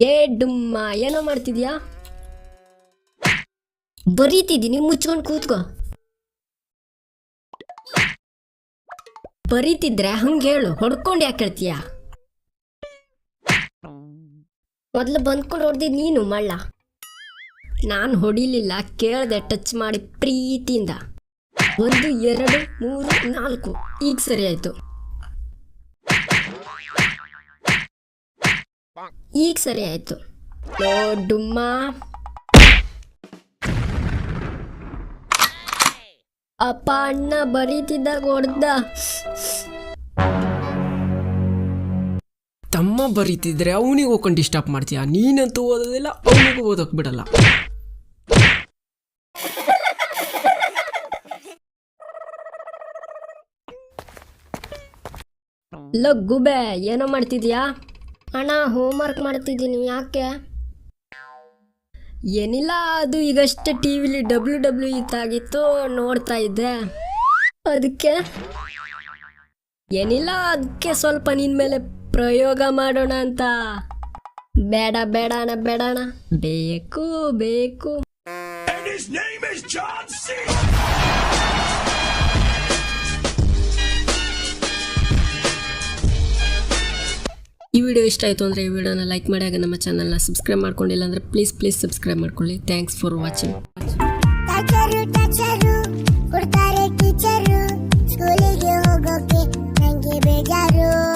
ಏ ಡುಮ್ಮ ಏನೋ ಮಾಡ್ತಿದ್ಯಾ? ಬರೀತಿದ್ದೀನಿ, ಮುಚ್ಕೊಂಡು ಕೂತ್ಕೋ. ಬರೀತಿದ್ರೆ ಹಂಗೆ ಹೇಳು, ಹೊಡ್ಕೊಂಡು ಯಾಕೆ ಹೇಳ್ತೀಯ? ಮೊದಲು ಬಂದ್ಕೊಂಡು ಹೊಡೆದಿದ್ದು ನೀನು ಮಳ್ಳ. ನಾನು ಹೊಡಿಲಿಲ್ಲ, ಕೇಳ್ದೆ ಟಚ್ ಮಾಡಿ ಪ್ರೀತಿಯಿಂದ. 1 2 3 4 ಈಗ ಸರಿ ಆಯ್ತು. ಈಗ ಸರಿ ಆಯ್ತು. ಓ ಡುಮ್ಮ, ಅಪ್ಪ ಅಣ್ಣ ಬರೀತಿದ್ದಾಗ ಹೊಡೆದ. ತಮ್ಮ ಬರೀತಿದ್ರೆ ಅವನಿಗೆ ಹೋಗ್ಕೊಂಡು ಡಿಸ್ಟರ್ಬ್ ಮಾಡ್ತೀಯ. ನೀನಂತೂ ಓದೋದಿಲ್ಲ, ಅವನಿಗೂ ಓದೋಕ್ ಬಿಡಲ್ಲ. ಗುಬೆ ಏನೋ ಮಾಡ್ತಿದ್ಯಾ? ಅಣ್ಣ ಹೋಮ್ವರ್ಕ್ ಮಾಡ್ತಿದ್ದೀನಿ. ಯಾಕೆ? ಏನಿಲ್ಲ, ಅದು ಈಗಷ್ಟೇ ಟಿವಿಲಿ WWE ಇತ್ತಾಗಿತ್ತು, ನೋಡ್ತಾ ಇದ್ದೆ. ಅದಕ್ಕೆ ಏನಿಲ್ಲ, ಅದಕ್ಕೆ ಸ್ವಲ್ಪ ನಿನ್ ಮೇಲೆ ಪ್ರಯೋಗ ಮಾಡೋಣ ಅಂತ. ಬೇಡ ಬೇಡಣ ಬೇಡಣ, ಬೇಕು ಬೇಕು. ಈ ವಿಡಿಯೋ ಇಷ್ಟ ಆಯಿತು ಅಂದರೆ ಈ ವಿಡಿಯೋನ ಲೈಕ್ ಮಾಡಿ, ಹಾಗೆ ನಮ್ಮ ಚಾನಲ್ನ ಸಬ್ಸ್ಕ್ರೈಬ್ ಮಾಡ್ಕೊಂಡಿಲ್ಲ ಅಂದರೆ ಪ್ಲೀಸ್ ಸಬ್ಸ್ಕ್ರೈಬ್ ಮಾಡ್ಕೊಳ್ಳಿ. Thanks for watching. ಕೊಡ್ತಾರೆ ಟೀಚರು, ಸ್ಕೂಲಿಗೆ ಹೋಗೋಕೆ ನಂಗೆ ಬೇಜಾರು.